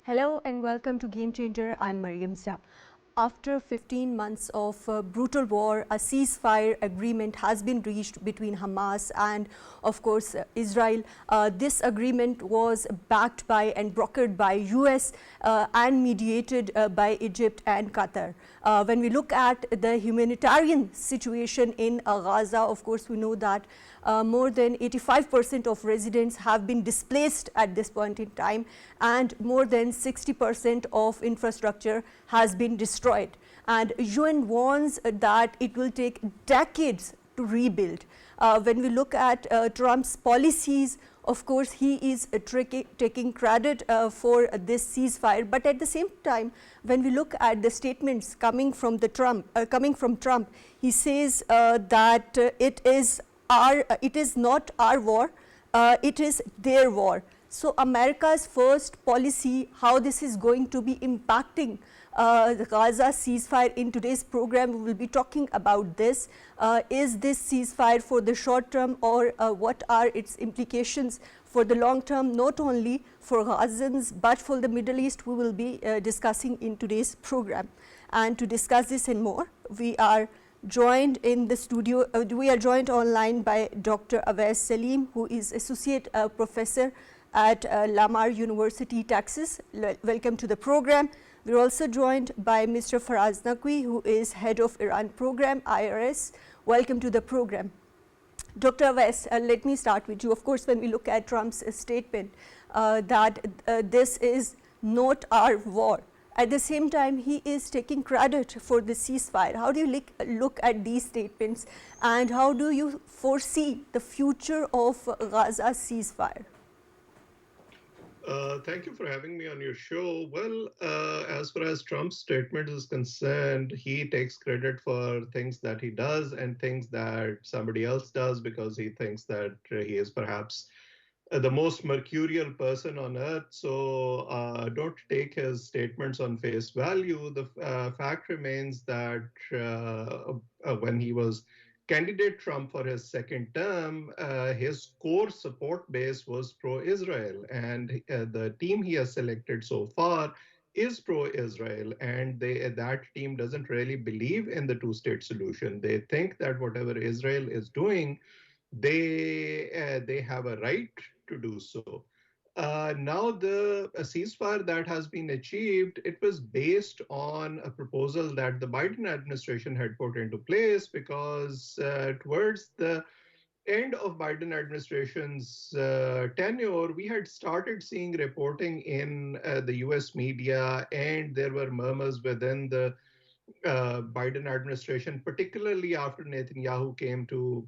Hello and welcome to Game Changer. I'm Maryam Zia. After 15 months of brutal war, a ceasefire agreement has been reached between Hamas and, of course, Israel. This agreement was backed by and brokered by US and mediated by Egypt and Qatar. When we look at the humanitarian situation in Gaza, of course, we know that more than 85% of residents have been displaced at this point in time, and more than 60% of infrastructure has been destroyed. And UN warns that it will take decades to rebuild. When we look at Trump's policies, of course, he is taking credit for this ceasefire. But at the same time, when we look at the statements coming from Trump, he says that it is not our war, it is their war. So America's first policy, how this is going to be impacting the Gaza ceasefire in today's program, we will be talking about this. Is this ceasefire for the short term, or what are its implications for the long term, not only for Gazans but for the Middle East? We will be discussing in today's program. And to discuss this and more, we are joined in the studio, we are joined online by Dr. Awais Saleem, who is Associate Professor at Lamar University, Texas. Welcome to the program. We are also joined by Mr. Faraz Naqvi, who is Head of Iran Program, IRS. Welcome to the program. Dr. Awais, let me start with you. Of course, when we look at Trump's statement that this is not our war, at the same time, he is taking credit for the ceasefire. How do you look at these statements, and how do you foresee the future of Gaza ceasefire? Thank you for having me on your show. Well, as far as Trump's statement is concerned, he takes credit for things that he does and things that somebody else does because he thinks that he is perhaps the most mercurial person on earth. So don't take his statements on face value. The fact remains that when he was candidate Trump for his second term, his core support base was pro-Israel, and the team he has selected so far is pro-Israel, and that team doesn't really believe in the two-state solution. They think that whatever Israel is doing, they have a right to do so. Now, the ceasefire that has been achieved, it was based on a proposal that the Biden administration had put into place because towards the end of Biden administration's tenure, we had started seeing reporting in the US media, and there were murmurs within the Biden administration, particularly after Netanyahu came to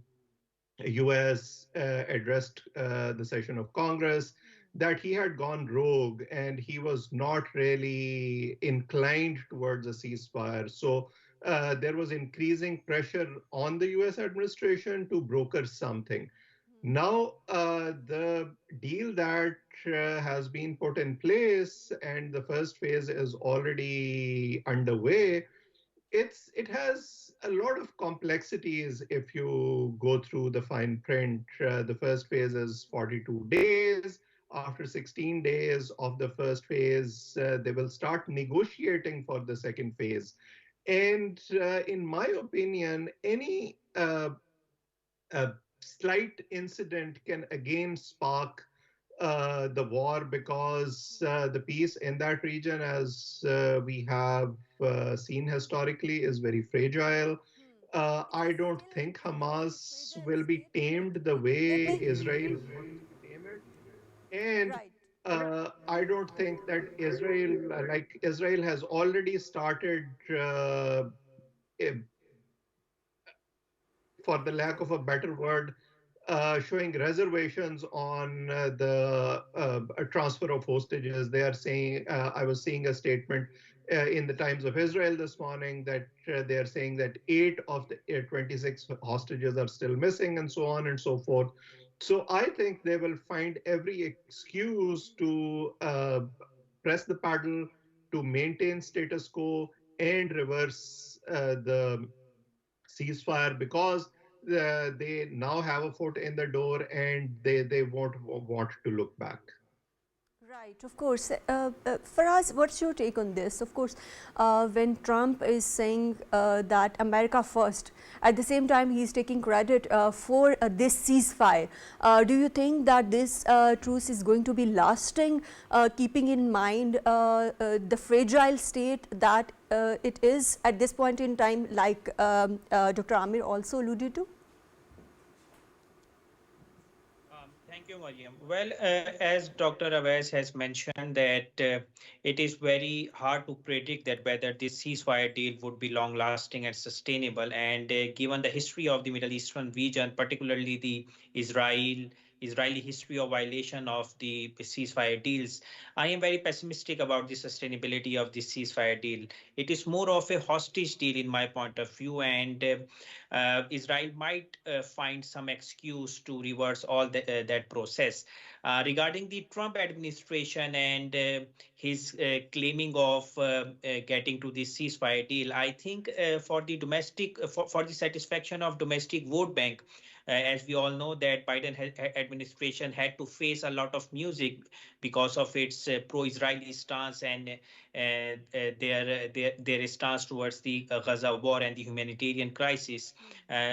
US, addressed the session of Congress, that he had gone rogue and he was not really inclined towards a ceasefire. So there was increasing pressure on the US administration to broker something. Now, the deal that has been put in place and the first phase is already underway, it has a lot of complexities if you go through the fine print. The first phase is 42 days. After 16 days of the first phase, they will start negotiating for the second phase. And in my opinion, any slight incident can again spark the war because the peace in that region, as we have seen historically, is very fragile. I don't think Hamas will be tamed the way Israel wants to tame it. And I don't think that Israel has already started, eh, for the lack of a better word, showing reservations on the transfer of hostages. They are saying, I was seeing a statement in the Times of Israel this morning that they are saying that 8 of the 26 hostages are still missing, and so on and so forth. So I think they will find every excuse to press the paddle to maintain status quo and reverse the ceasefire because they now have a foot in the door and they won't want to look back. Right, of course. Faraz, what's your take on this? Of course, when Trump is saying that America first, at the same time he's taking credit for this ceasefire. Do you think that this truce is going to be lasting, keeping in mind the fragile state that it is at this point in time, like Dr. Amir also alluded to? Thank you, Mariam. Well, as Dr. Awais has mentioned that it is very hard to predict that whether this ceasefire deal would be long-lasting and sustainable. And given the history of the Middle Eastern region, particularly the Israeli history of violation of the ceasefire deals, I am very pessimistic about the sustainability of this ceasefire deal. It is more of a hostage deal in my point of view, and Israel might find some excuse to reverse all that process. Regarding the Trump administration and his claiming of getting to this ceasefire deal, I think for the for the satisfaction of domestic vote bank, as we all know that Biden administration had to face a lot of music because of its pro-Israeli stance and their stance towards the Gaza war and the humanitarian crisis.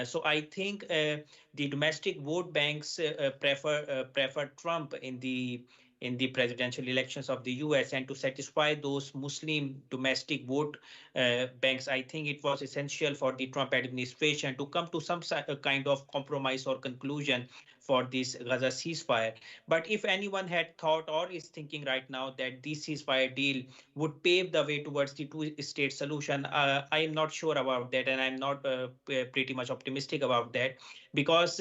So I think the domestic vote banks prefer Trump in the presidential elections of the US, and to satisfy those Muslim domestic vote banks, I think it was essential for the Trump administration to come to some kind of compromise or conclusion for this Gaza ceasefire. But if anyone had thought or is thinking right now that this ceasefire deal would pave the way towards the two-state solution, I am not sure about that, and I'm not pretty much optimistic about that, because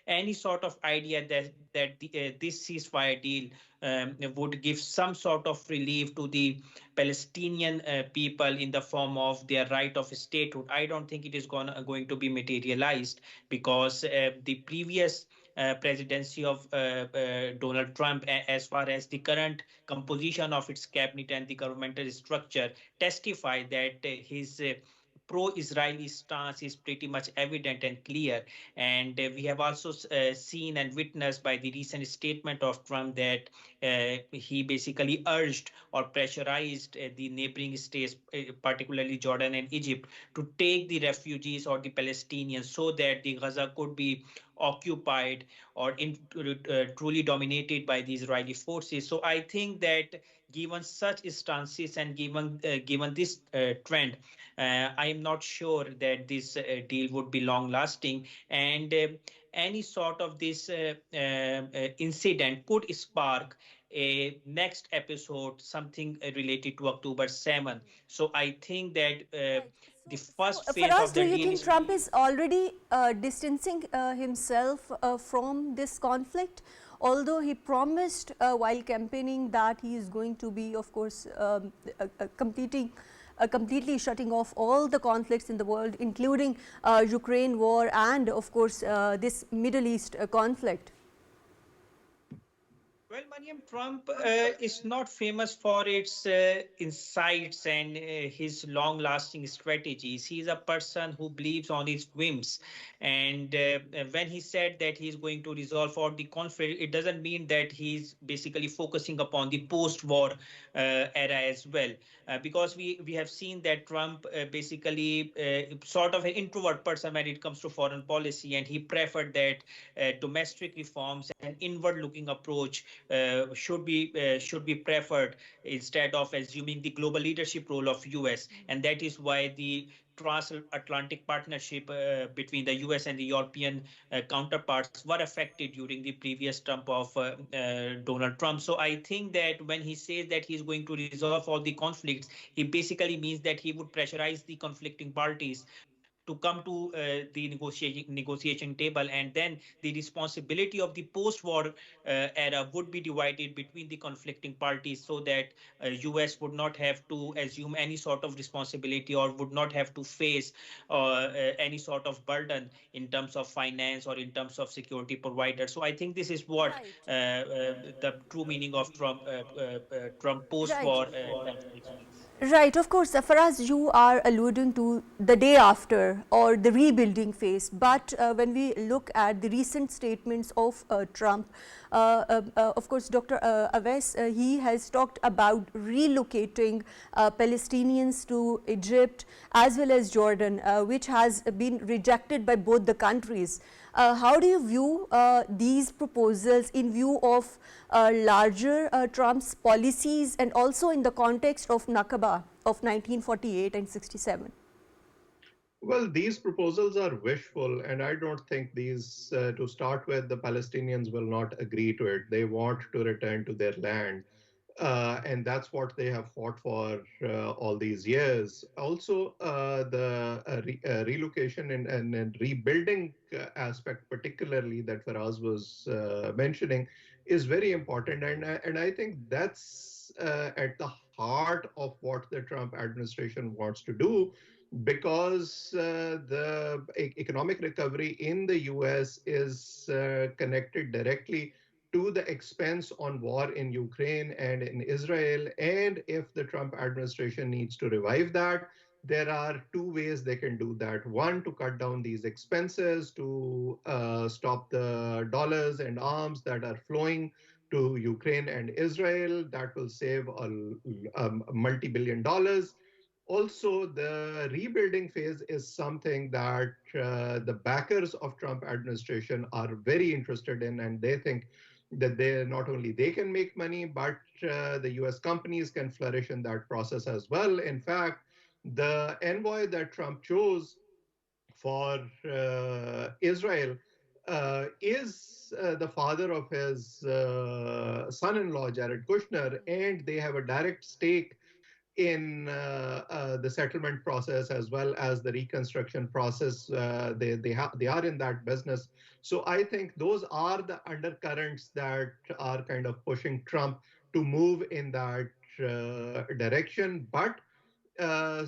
any sort of idea that this ceasefire deal would give some sort of relief to the Palestinian people in the form of their right of statehood, I don't think it is going to be materialized, because the previous presidency of Donald Trump, as far as the current composition of its cabinet and the governmental structure, testify that his pro-Israeli stance is pretty much evident and clear. And we have also seen and witnessed by the recent statement of Trump that he basically urged or pressurized the neighboring states, particularly Jordan and Egypt, to take the refugees or the Palestinians so that the Gaza could be occupied or truly dominated by the Israeli forces. So I think that given such stances and given this trend, I am not sure that this deal would be long lasting, and any sort of this incident could spark a next episode, something related to October 7. So I think that Right. the So first phase Faraz, of do the you deal think is. Trump is already distancing himself from this conflict? Although he promised while campaigning that he is going to be, of course, completely shutting off all the conflicts in the world, including Ukraine war and, of course, this Middle East conflict. Well, Mariam, Trump is not famous for its insights and his long lasting strategies. He's a person who believes on his whims. And when he said that he's going to resolve all the conflict, it doesn't mean that he's basically focusing upon the post war era as well. Because we have seen that Trump basically sort of an introvert person when it comes to foreign policy, and he preferred that domestic reforms and inward looking approach should be preferred instead of assuming the global leadership role of US, and that is why the transatlantic partnership between the US and the European counterparts were affected during the previous term of Donald Trump. So I think that when he says that he's going to resolve all the conflicts, he basically means that he would pressurize the conflicting parties to come to the negotiation table, and then the responsibility of the post-war era would be divided between the conflicting parties, so that US would not have to assume any sort of responsibility or would not have to face any sort of burden in terms of finance or in terms of security providers. So I think this is what Right. the true meaning of Trump post-war Right. conflicts means. Right, of course, Faraz, you are alluding to the day after or the rebuilding phase. But when we look at the recent statements of Trump, of course, Dr. Awais, he has talked about relocating Palestinians to Egypt as well as Jordan, which has been rejected by both the countries. How do you view these proposals in view of larger Trump's policies and also in the context of Nakba of 1948 and 67? Well, these proposals are wishful, and I don't think to start with, the Palestinians will not agree to it. They want to return to their land. And that's what they have fought for all these years. Also, the relocation and rebuilding aspect, particularly that Faraz was mentioning, is very important. And I think that's at the heart of what the Trump administration wants to do, because the economic recovery in the US is connected directly to the expense on war in Ukraine and in Israel. And if the Trump administration needs to revive that, there are two ways they can do that. One, to cut down these expenses, to stop the dollars and arms that are flowing to Ukraine and Israel. That will save a multi-billion dollars. Also, the rebuilding phase is something that the backers of Trump administration are very interested in, and they think that they not only they can make money, but the US companies can flourish in that process as well. In fact, the envoy that Trump chose for Israel is the father of his son-in-law, Jared Kushner, and they have a direct stake in the settlement process as well as the reconstruction process. They are in that business. So I think those are the undercurrents that are kind of pushing Trump to move in that direction. But uh,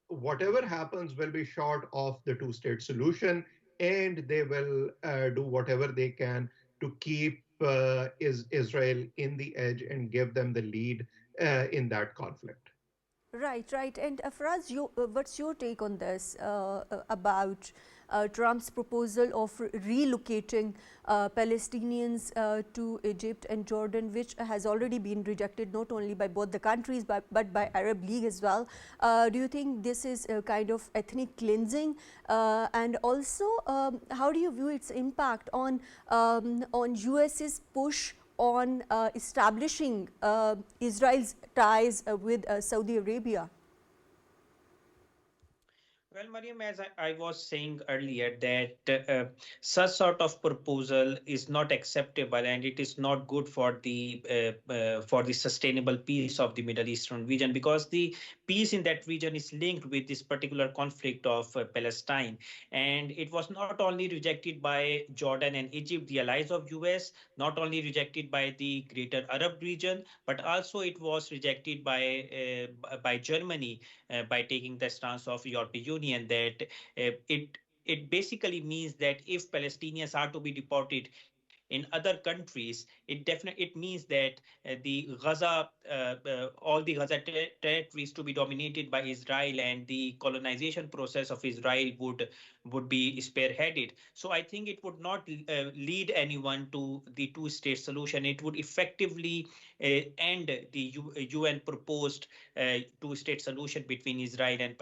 whatever happens will be short of the two-state solution, and they will do whatever they can to keep Israel in the edge and give them the lead in that conflict. Right, right. And Faraz, what's your take on this about Trump's proposal of relocating Palestinians to Egypt and Jordan, which has already been rejected not only by both the countries but by Arab League as well? Do you think this is a kind of ethnic cleansing? And also, how do you view its impact on US's push on establishing Israel's ties with Saudi Arabia? Well, Mariam, as I was saying earlier, that such sort of proposal is not acceptable, and it is not good for the sustainable peace of the Middle Eastern region, because the peace in that region is linked with this particular conflict of Palestine, and it was not only rejected by Jordan and Egypt, the allies of US, not only rejected by the Greater Arab region, but also it was rejected by Germany by taking the stance of European Union that it basically means that if Palestinians are to be deported in other countries, it means that the Gaza, all the Gaza territories to be dominated by Israel, and the colonization process of Israel would be spearheaded. So I think it would not lead anyone to the two-state solution. It would effectively end the UN proposed two-state solution between Israel and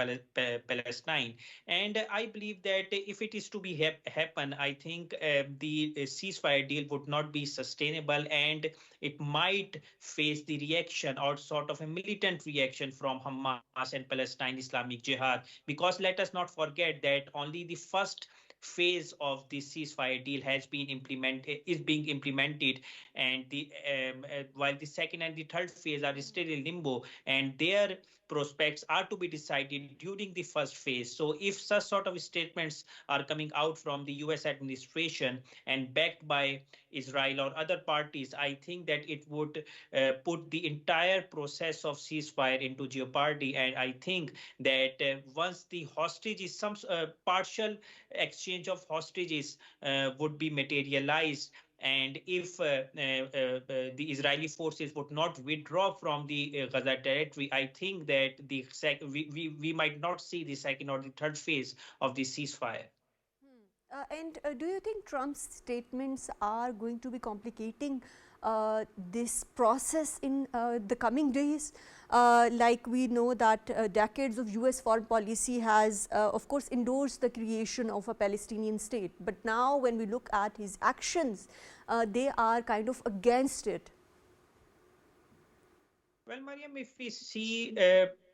Palestine. And I believe that if it is to be happen, I think the ceasefire deal would not be sustainable, and it might face the reaction or sort of a militant reaction from Hamas and Palestine Islamic Jihad. Because let us not forget that only the first phase of the ceasefire deal has been implemented is being implemented, and the while the second and the third phase are still in limbo, and their prospects are to be decided during the first phase. So if such sort of statements are coming out from the US administration and backed by Israel or other parties, I think that it would put the entire process of ceasefire into jeopardy. And I think that once the hostages, some partial exchange of hostages would be materialized, And if the Israeli forces would not withdraw from the Gaza territory, I think that we might not see the second or the third phase of the ceasefire. And do you think Trump's statements are going to be complicating this process in the coming days? Like we know that decades of US foreign policy has, of course, endorsed the creation of a Palestinian state. But now, when we look at his actions, they are kind of against it. Well, Mariam, if we see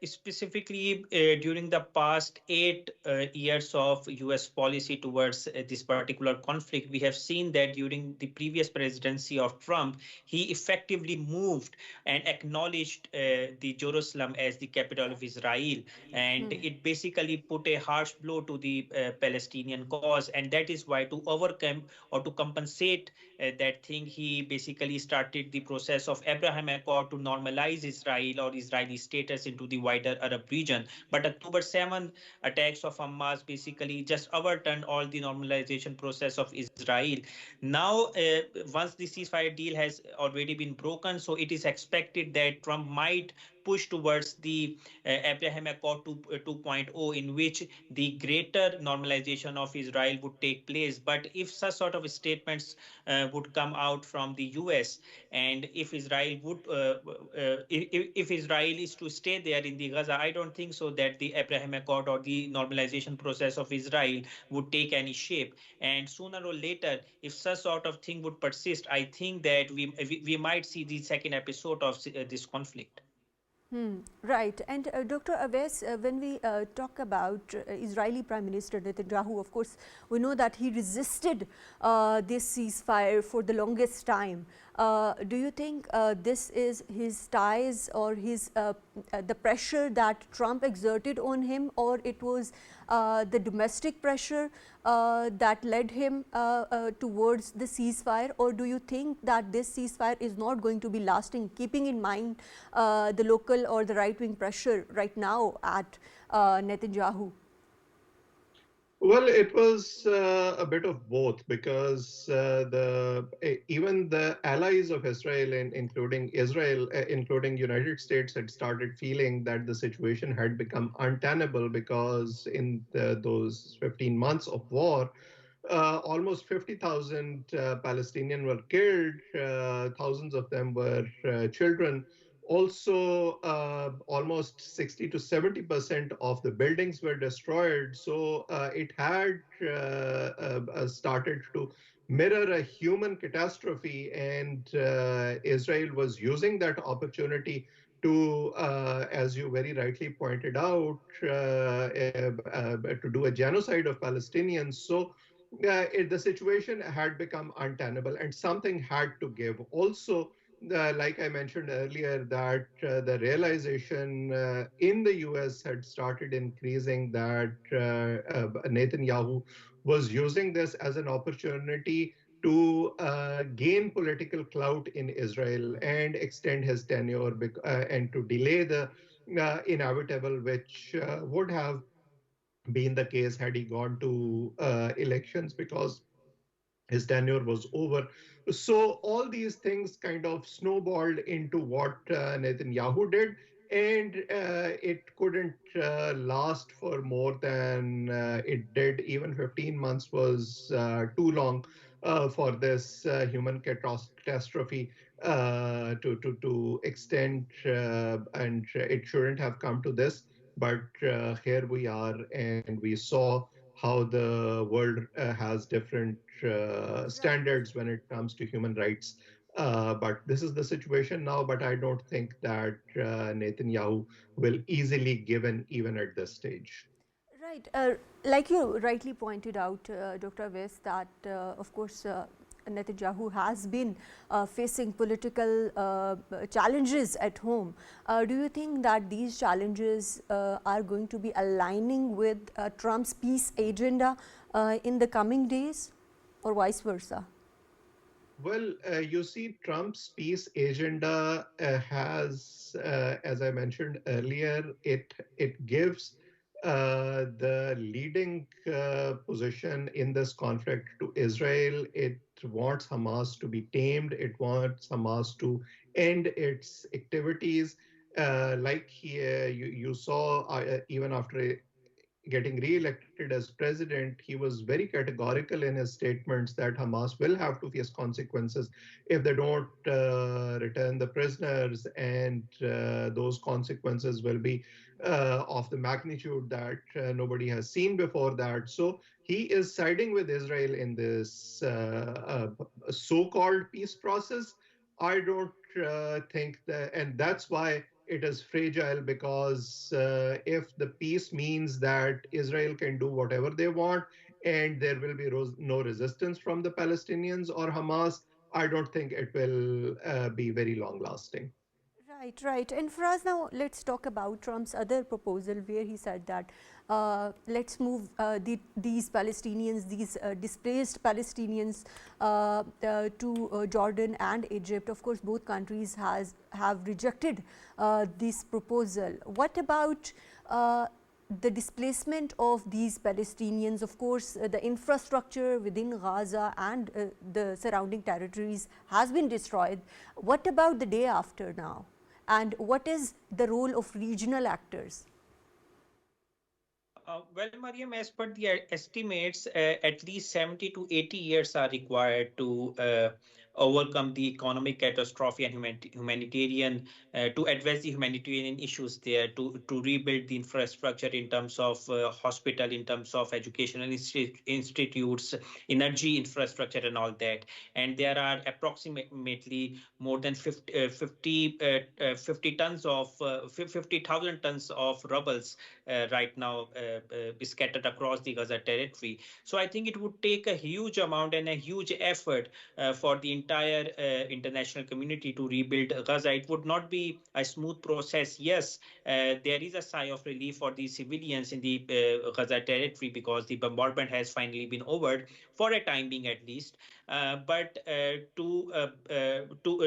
specifically during the past 8 years of US policy towards this particular conflict, we have seen that during the previous presidency of Trump, he effectively moved and acknowledged the Jerusalem as the capital of Israel. And it basically put a harsh blow to the Palestinian cause. And that is why, to overcome or to compensate that thing, he basically started the process of Abraham Accord to normalize Israel or Israeli status into the wider Arab region. But October 7th attacks of Hamas basically just overturned all the normalization process of Israel. Now, once the ceasefire deal has already been broken, so it is expected that Trump might push towards the Abraham Accord 2.0, in which the greater normalization of Israel would take place. But if such sort of statements would come out from the US, and if Israel would, if Israel is to stay there in the Gaza, I don't think so that the Abraham Accord or the normalization process of Israel would take any shape. And sooner or later, if such sort of thing would persist, I think that we might see the second episode of this conflict. Right. And Dr. Awais, when we talk about Israeli Prime Minister Netanyahu, of course, we know that he resisted this ceasefire for the longest time. Do you think this is his ties or his the pressure that Trump exerted on him, or it was the domestic pressure that led him towards the ceasefire, or do you think that this ceasefire is not going to be lasting, keeping in mind the local or the right-wing pressure right now at Netanyahu? Well, it was a bit of both because even the allies of Israel, including United States, had started feeling that the situation had become untenable because in those 15 months of war, almost 50,000 Palestinians were killed. Thousands of them were children. Also, almost 60 to 70% of the buildings were destroyed. So it had started to mirror a human catastrophe, and Israel was using that opportunity to, as you very rightly pointed out, to do a genocide of Palestinians. So the situation had become untenable and something had to give. Also, like I mentioned earlier, that the realization in the US had started increasing that Netanyahu was using this as an opportunity to gain political clout in Israel and extend his tenure and to delay the inevitable, which would have been the case had he gone to elections because his tenure was over. So all these things kind of snowballed into what Netanyahu did, and it couldn't last for more than it did. Even 15 months was too long for this human catastrophe to extend, and it shouldn't have come to this. But here we are, and we saw how the world has different Right. standards when it comes to human rights. But this is the situation now, but I don't think that Netanyahu will easily give in even at this stage. Right. Like you rightly pointed out, Dr. West, that of course Netanyahu has been facing political challenges at home. Do you think that these challenges are going to be aligning with Trump's peace agenda in the coming days, or vice versa? Well, you see, Trump's peace agenda has, as I mentioned earlier, it gives the leading position in this conflict to Israel. It wants Hamas to be tamed. It wants Hamas to end its activities. You saw, even after getting re-elected as president, he was very categorical in his statements that Hamas will have to face consequences if they don't return the prisoners, and those consequences will be of the magnitude that nobody has seen before that. So he is siding with Israel in this so-called peace process. I don't think that, and that's why it is fragile, because if the peace means that Israel can do whatever they want and there will be no resistance from the Palestinians or Hamas, I don't think it will be very long lasting. Right, right. And for us now, let's talk about Trump's other proposal where he said that let's move these Palestinians, these displaced Palestinians to Jordan and Egypt. Of course, both countries have rejected this proposal. What about the displacement of these Palestinians? Of course, the infrastructure within Gaza and the surrounding territories has been destroyed. What about the day after now? And what is the role of regional actors? Well, Mariam, as per the estimates, at least 70 to 80 years are required to overcome the economic catastrophe and humanitarian, to address the humanitarian issues there, to rebuild the infrastructure in terms of hospital, in terms of educational institutes, energy infrastructure, and all that. And there are approximately more than 50 tons of 50,000 tons of rubbles right now scattered across the Gaza territory. So I think it would take a huge amount and a huge effort for the entire international community to rebuild Gaza. It would not be a smooth process. Yes, there is a sigh of relief for the civilians in the Gaza territory because the bombardment has finally been over for a time being at least.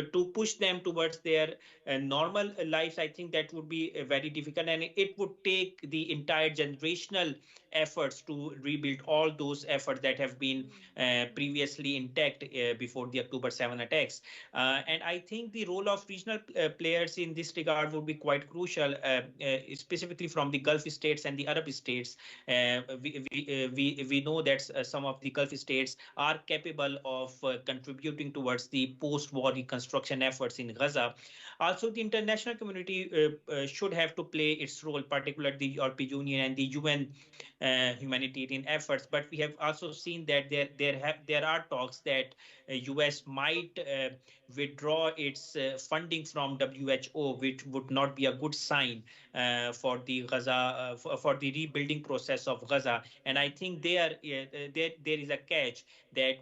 To push them towards their normal lives, I think that would be very difficult, and it would take the entire generational efforts to rebuild all those efforts that have been previously intact before the October 7 attacks. And I think the role of regional players in this regard would be quite crucial, specifically from the Gulf states and the Arab states. We know that some of the Gulf states are capable of contributing towards the post-war reconstruction efforts in Gaza. Also, the international community should have to play its role, particularly the European Union and the UN humanitarian efforts. But we have also seen that there are talks that US might withdraw its funding from WHO, which would not be a good sign for the Gaza for the rebuilding process of Gaza. And I think there is a catch that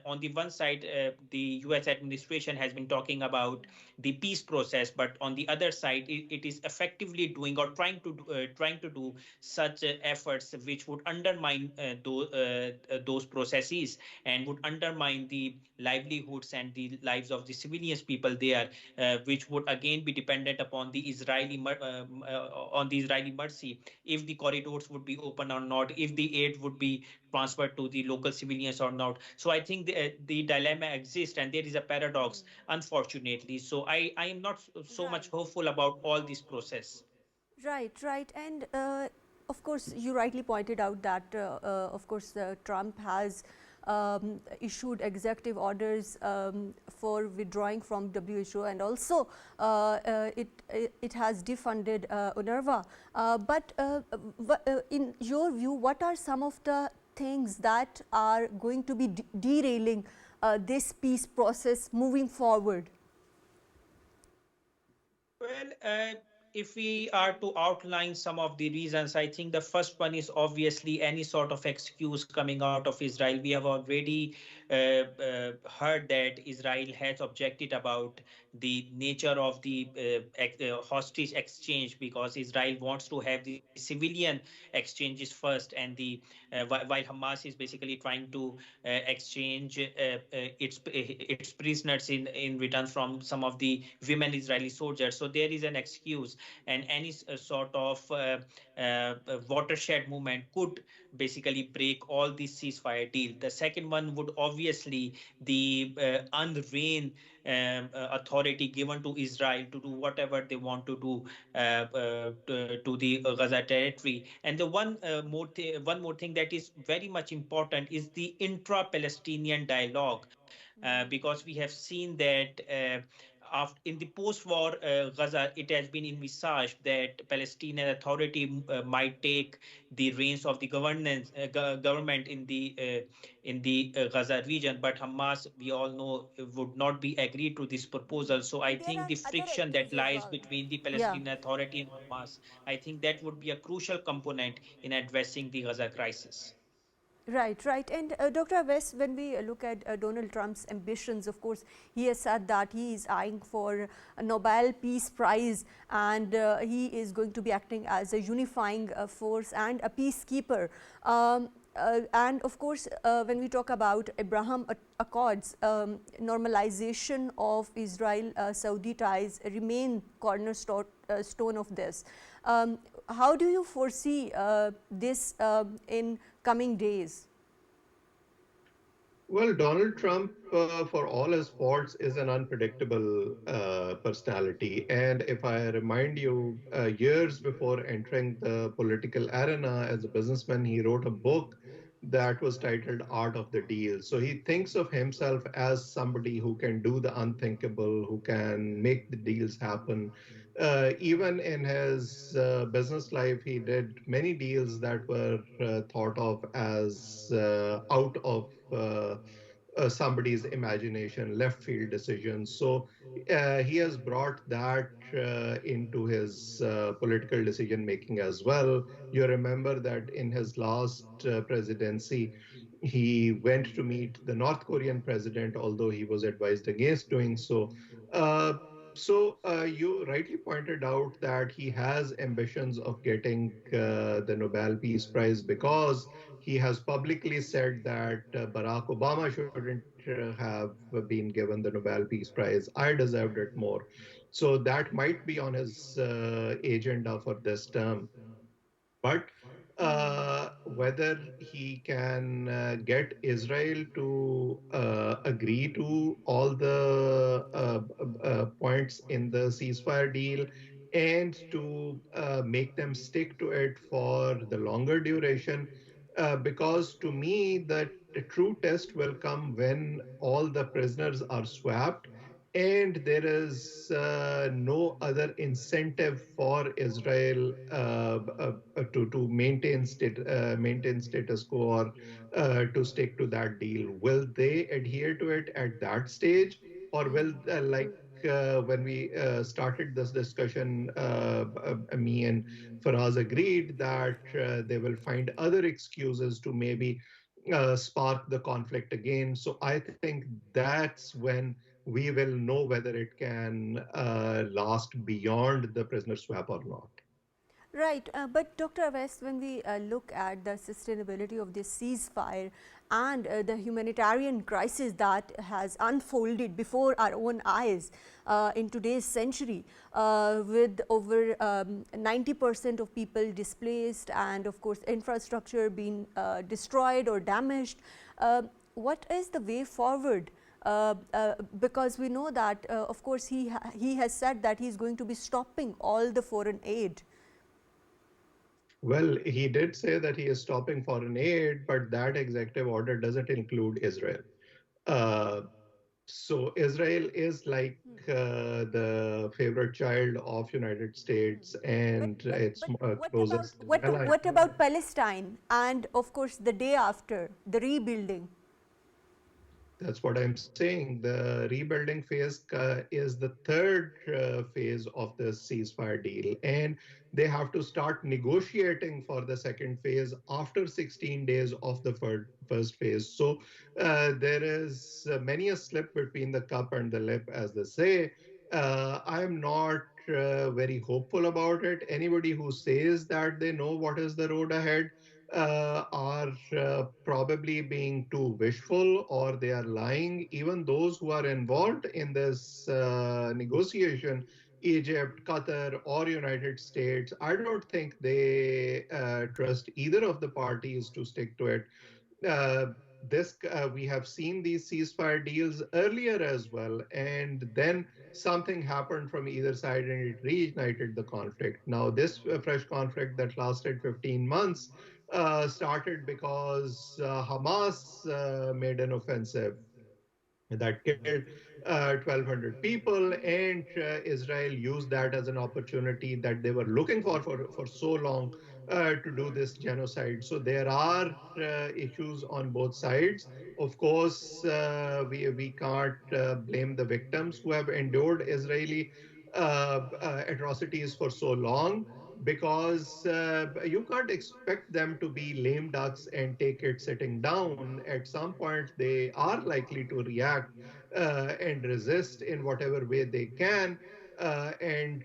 on the one side, the US administration has been talking about the peace process, but on the other side, it is effectively doing or trying to do such efforts which would undermine those processes and would undermine the livelihoods and the lives of the civilians people there, which would again be dependent upon the Israeli mercy, if the corridors would be open or not, if the aid would be transferred to the local civilians or not. So I think the dilemma exists, and there is a paradox, unfortunately. So I am not so much Right. hopeful about all this process. Right, right. And of course, you rightly pointed out that, of course, Trump has issued executive orders for withdrawing from WHO, and also it has defunded UNRWA. But in your view, what are some of the things that are going to be derailing this peace process moving forward? Well, if we are to outline some of the reasons, I think the first one is obviously any sort of excuse coming out of Israel. We have already heard that Israel has objected about the nature of the hostage exchange, because Israel wants to have the civilian exchanges first, and the while Hamas is basically trying to exchange its prisoners in return from some of the women Israeli soldiers. So there is an excuse, and any sort of watershed movement could basically break all these ceasefire deal. The second one would obviously the unrein authority given to Israel to do whatever they want to do to the Gaza territory. And the one more thing that is very much important is the intra-Palestinian dialogue, because we have seen that after in the post-war Gaza, it has been envisaged that Palestinian Authority might take the reins of the government in the Gaza region, but Hamas, we all know, would not be agreed to this proposal. So I And there think are the other friction that actors as lies well. between the Yeah. Palestinian Authority and Hamas, I think that would be a crucial component in addressing the Gaza crisis. Right, right. And Dr. West, when we look at Donald Trump's ambitions, of course, he has said that he is eyeing for a Nobel Peace Prize, and he is going to be acting as a unifying force and a peacekeeper. And of course, when we talk about Abraham Accords, normalization of Israel-Saudi ties remain cornerstone stone of this. How do you foresee this in coming days? Well, Donald Trump, for all his faults, is an unpredictable personality. And if I remind you, years before entering the political arena as a businessman, he wrote a book that was titled Art of the Deal. So he thinks of himself as somebody who can do the unthinkable, who can make the deals happen. Even in his business life, he did many deals that were thought of as out of somebody's imagination, left field decisions. So he has brought that into his political decision making as well. You remember that in his last presidency, he went to meet the North Korean president, although he was advised against doing so. Uh, you rightly pointed out that he has ambitions of getting the Nobel Peace Prize because he has publicly said that Barack Obama shouldn't have been given the Nobel Peace Prize. I deserved it more. So that might be on his agenda for this term. But whether he can get Israel to agree to all the points in the ceasefire deal and to make them stick to it for the longer duration, because to me, the true test will come when all the prisoners are swapped and there is no other incentive for Israel to maintain status quo or to stick to that deal. Will they adhere to it at that stage, or will when we started this discussion, me and Faraz agreed that they will find other excuses to maybe spark the conflict again. So I think that's when we will know whether it can last beyond the prisoner swap or not. Right, but Dr. West, when we look at the sustainability of this ceasefire and the humanitarian crisis that has unfolded before our own eyes in today's century, with over 90% of people displaced and, of course, infrastructure being destroyed or damaged, what is the way forward? Because we know that, of course, he has said that he is going to be stopping all the foreign aid. Well, he did say that he is stopping foreign aid, but that executive order doesn't include Israel. Uh, so Israel is like the favorite child of United States and its closest ally. What about Palestine and, of course, the day after the rebuilding? That's what I'm saying. The rebuilding phase is the third phase of the ceasefire deal. And they have to start negotiating for the second phase after 16 days of the first phase. So there is many a slip between the cup and the lip, as they say. I'm not very hopeful about it. Anybody who says that they know what is the road ahead are probably being too wishful, or they are lying. Even those who are involved in this negotiation, Egypt, Qatar, or United States, I don't think they trust either of the parties to stick to it. uh, this We have seen these ceasefire deals earlier as well, and then something happened from either side and it reignited the conflict. Now this fresh conflict that lasted 15 months started because Hamas made an offensive that killed 1,200 people, and Israel used that as an opportunity that they were looking for so long to do this genocide. So there are issues on both sides. Of course, we can't blame the victims who have endured Israeli atrocities for so long, because you can't expect them to be lame ducks and take it sitting down. At some point, they are likely to react and resist in whatever way they can. And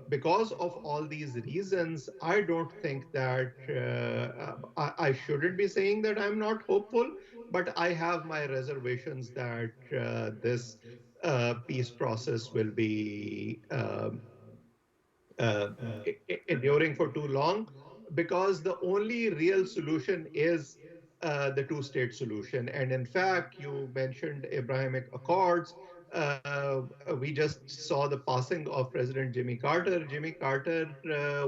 Because of all these reasons, I don't think that I shouldn't be saying that I'm not hopeful, but I have my reservations that this peace process will be uh, enduring for too long, because the only real solution is the two-state solution. And in fact, you mentioned Abrahamic Accords. We just saw the passing of President Jimmy Carter. Jimmy Carter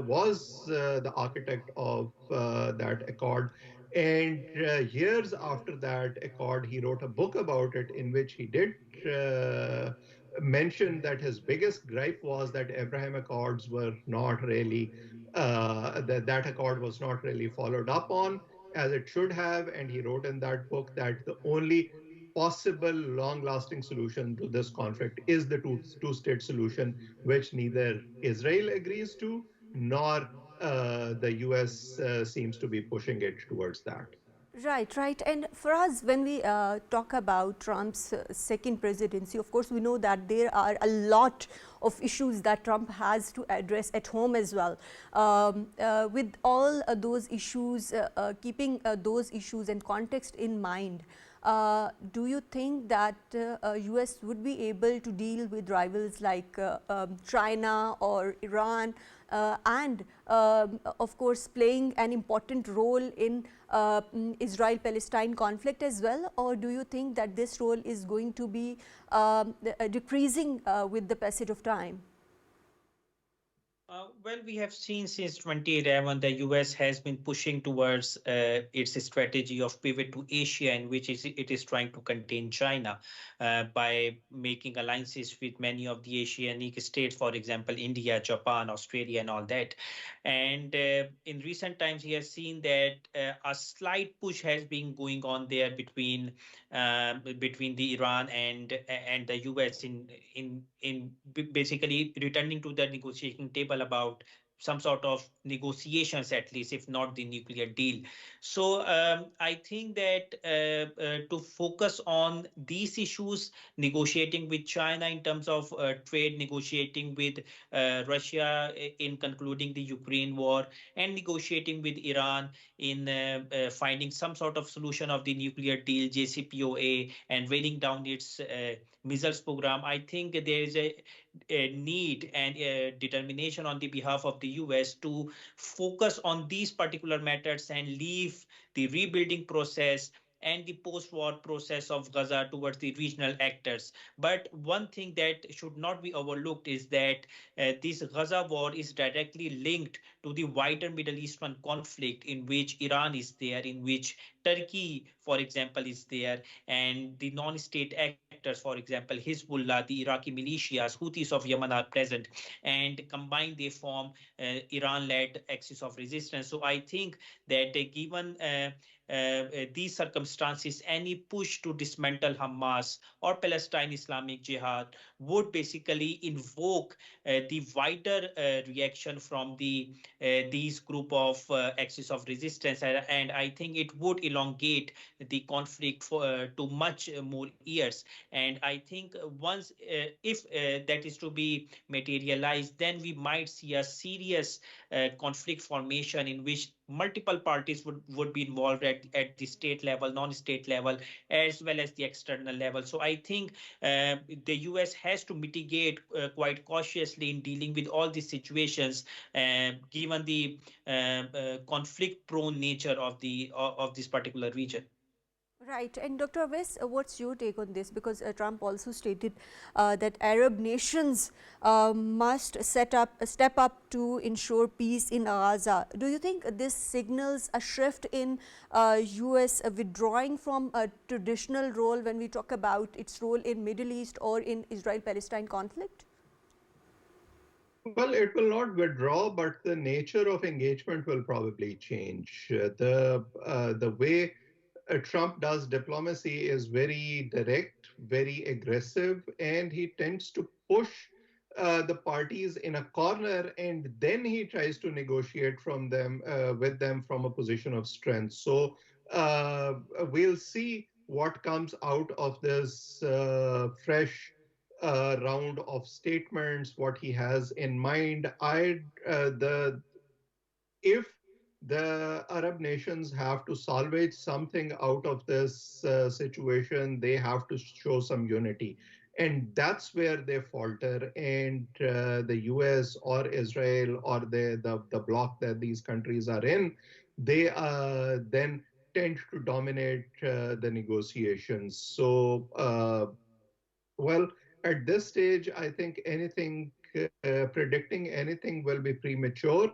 was the architect of that accord. And years after that accord, he wrote a book about it in which he did uh, mentioned that his biggest gripe was that Abraham Accords were not really that accord was not really followed up on as it should have, and he wrote in that book that the only possible long-lasting solution to this conflict is the two-state solution, which neither Israel agrees to nor the U.S. Seems to be pushing it towards that. Right, right. And for us, when we talk about Trump's second presidency, of course, we know that there are a lot of issues that Trump has to address at home as well. With all those issues, keeping those issues and context in mind, do you think that US would be able to deal with rivals like China or Iran, and of course playing an important role in Israel-Palestine conflict as well? Or do you think that this role is going to be decreasing with the passage of time? Well, we have seen since 2011 the US has been pushing towards its strategy of pivot to Asia, in which it is trying to contain China by making alliances with many of the Asianic states, for example, India, Japan, Australia, and all that. And in recent times, he has seen that a slight push has been going on there between the Iran and the US in basically returning to the negotiating table about some sort of negotiations, at least if not the nuclear deal. So I think that to focus on these issues, negotiating with China in terms of trade, negotiating with Russia in concluding the Ukraine war, and negotiating with Iran in finding some sort of solution of the nuclear deal, JCPOA, and weighing down its missiles program. I think there is a need and a determination on the behalf of the US to focus on these particular matters and leave the rebuilding process and the post-war process of Gaza towards the regional actors. But one thing that should not be overlooked is that this Gaza war is directly linked to the wider Middle Eastern conflict, in which Iran is there, in which Turkey, for example, is there, and the non-state actors, for example, Hezbollah, the Iraqi militias, Houthis of Yemen are present, and combined they form Iran-led axis of resistance. So I think that given these circumstances, any push to dismantle Hamas or Palestine Islamic Jihad would basically invoke the wider reaction from these group of axis of resistance, and I think it would elongate the conflict for to much more years. And I think once if that is to be materialized, then we might see a serious conflict formation in which multiple parties would be involved at the state level, non-state level, as well as the external level. So I think the US has to mitigate quite cautiously in dealing with all these situations, given the conflict prone nature of this particular region. Right. And Dr. Awais, what's your take on this? Because Trump also stated that Arab nations must step up to ensure peace in Gaza. Do you think this signals a shift in US withdrawing from a traditional role when we talk about its role in Middle East or in Israel-Palestine conflict? Well, it will not withdraw, but the nature of engagement will probably change. The way Trump does diplomacy is very direct, very aggressive, and he tends to push the parties in a corner, and then he tries to negotiate from them with them from a position of strength. So uh, we'll see what comes out of this fresh round of statements, what he has in mind. The if the Arab nations have to salvage something out of this situation, they have to show some unity. And that's where they falter. And the US or Israel or the bloc that these countries are in, they then tend to dominate the negotiations. So, well, at this stage, I think predicting anything will be premature.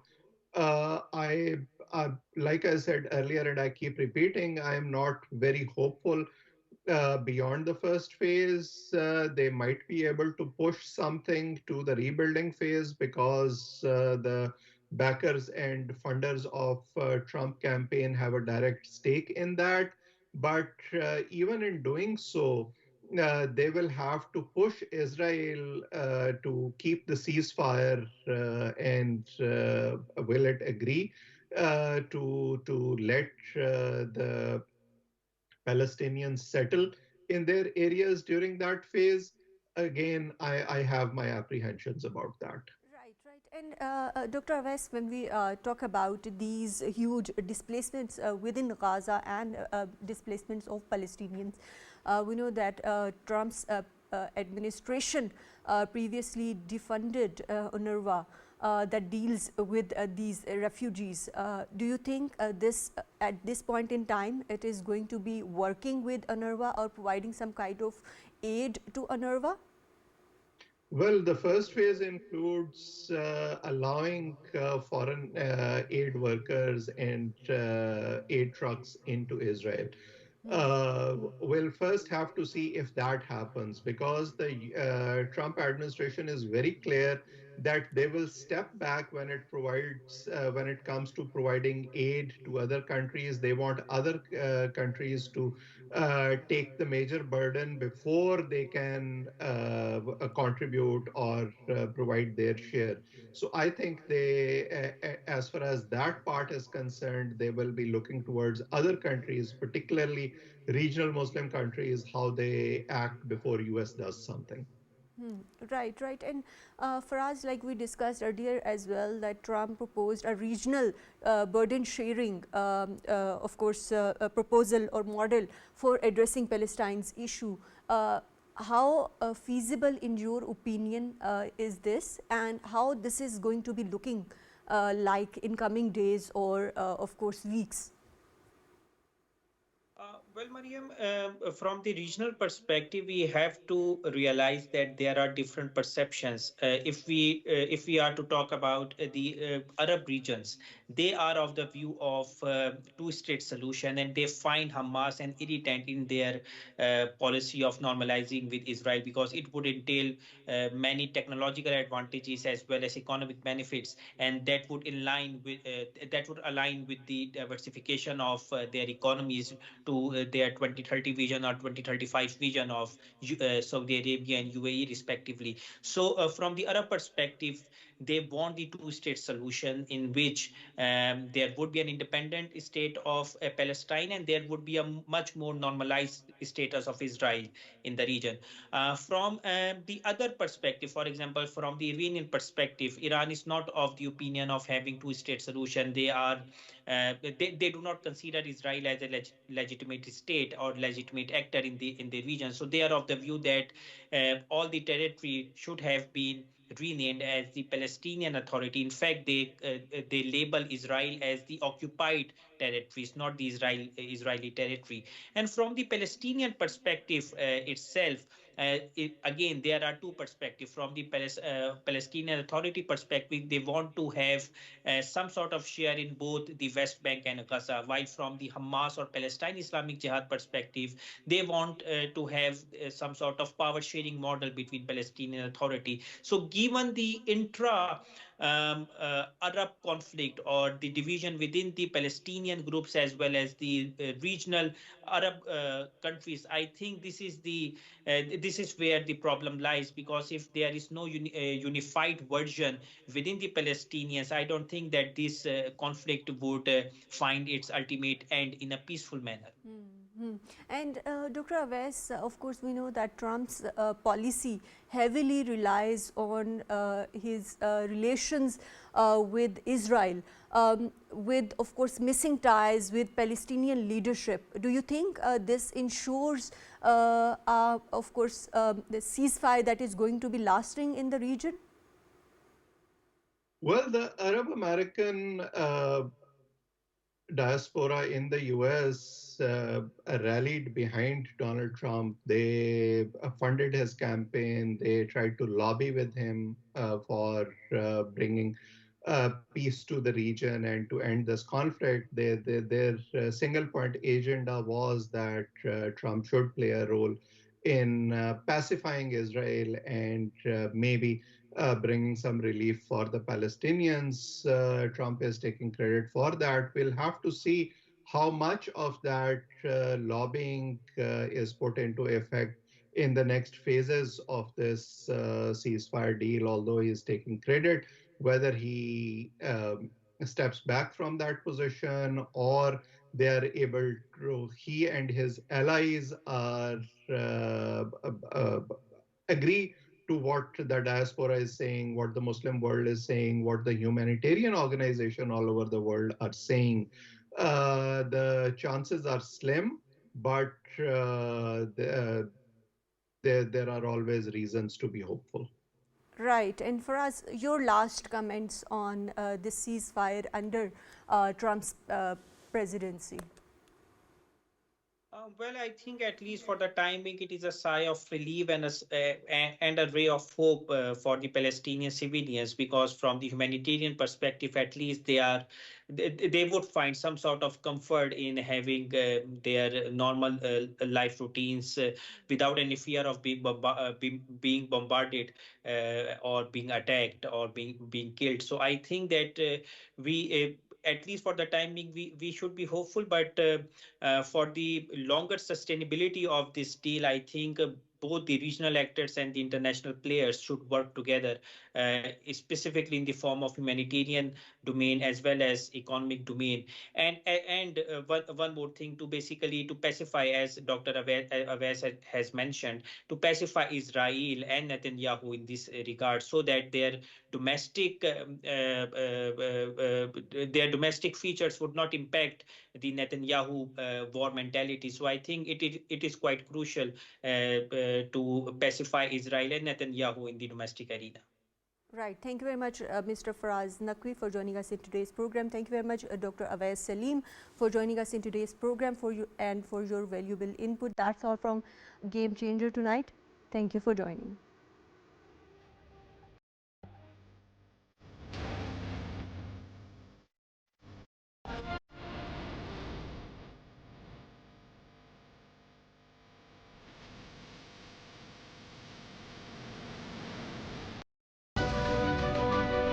Like I said earlier, and I keep repeating, I am not very hopeful beyond the first phase. They might be able to push something to the rebuilding phase because the backers and funders of Trump campaign have a direct stake in that. But even in doing so, they will have to push Israel to keep the ceasefire, and will it agree to let the Palestinians settle in their areas during that phase? Again, I have my apprehensions about that. Right, right. And Dr. Awais, when we talk about these huge displacements within Gaza and displacements of Palestinians, we know that Trump's administration previously defunded UNRWA that deals with these refugees. Do you think this, at this point in time, it is going to be working with UNRWA or providing some kind of aid to UNRWA? Well, the first phase includes allowing foreign aid workers and aid trucks into Israel. We'll first have to see if that happens, because the Trump administration is very clear that they will step back when it comes to providing aid to other countries. They want other countries to take the major burden before they can contribute or provide their share. So I think as far as that part is concerned, they will be looking towards other countries, particularly regional Muslim countries, how they act before US does something. Right, right. And Faraz, like we discussed earlier as well, that Trump proposed a regional burden sharing, of course, a proposal or model for addressing Palestine's issue. How feasible, in your opinion, is this, and how this is going to be looking like in coming days or, of course, weeks? Well, Mariam, from the regional perspective, we have to realize that there are different perceptions. If we are to talk about the Arab regions, they are of the view of two-state solution, and they find Hamas an irritant in their policy of normalizing with Israel because it would entail many technological advantages as well as economic benefits, and that would align with the diversification of their economies to their 2030 vision or 2035 vision of Saudi Arabia and UAE respectively. So from the Arab perspective, they want the two-state solution in which there would be an independent state of Palestine and there would be a much more normalized status of Israel in the region. From the other perspective, for example, from the Iranian perspective, Iran is not of the opinion of having two-state solution. They do not consider Israel as a legitimate state or legitimate actor in the region. So they are of the view that all the territory should have been renamed as the Palestinian Authority. In fact, they label Israel as the occupied territories, not the Israeli territory. And from the Palestinian perspective itself, again, there are two perspectives. From the Palestinian Authority perspective, they want to have some sort of share in both the West Bank and Gaza, while from the Hamas or Palestine Islamic Jihad perspective, they want to have some sort of power sharing model between Palestinian Authority. So, given the Arab conflict or the division within the Palestinian groups as well as the regional Arab countries, I think this is where the problem lies, because if there is no unified version within the Palestinians, I don't think that this conflict would find its ultimate end in a peaceful manner. Mhm. And Dr. Awais, of course, we know that Trump's policy heavily relies on his relations with Israel, with, of course, missing ties with Palestinian leadership. Do you think this ensures, of course, the ceasefire that is going to be lasting in the region? Well, the Arab American diaspora in the US rallied behind Donald Trump. They funded his campaign. They tried to lobby with him for bringing peace to the region and to end this conflict. Their single point agenda was that Trump should play a role in pacifying Israel and maybe bringing some relief for the Palestinians. Trump is taking credit for that. We'll have to see how much of that lobbying is put into effect in the next phases of this ceasefire deal, although he is taking credit, whether he steps back from that position or they are able to, he and his allies are agree to what the diaspora is saying, what the Muslim world is saying, what the humanitarian organization all over the world are saying. The chances are slim, but there are always reasons to be hopeful. Right. And for us, your last comments on this ceasefire under Trump's presidency. Well, I think at least for the time being, it is a sigh of relief and and a ray of hope for the Palestinian civilians, because from the humanitarian perspective, at least they would find some sort of comfort in having their normal life routines without any fear of being bombarded or being attacked or being killed. So I think that we. At least for the time being, we should be hopeful, but for the longer sustainability of this deal, I think both the regional actors and the international players should work together, specifically in the form of humanitarian domain as well as economic domain. And one more thing, to basically to pacify, as Dr. Awais has mentioned, to pacify Israel and Netanyahu in this regard, so that their domestic features would not impact the Netanyahu war mentality. So I think it is quite crucial to pacify Israel and Netanyahu in the domestic arena. Right. Thank you very much, Mr. Faraz Naqvi, for joining us in today's program. Thank you very much, Dr. Awais Saleem, for joining us in today's program and for your valuable input. That's all from Game Changer tonight. Thank you for joining.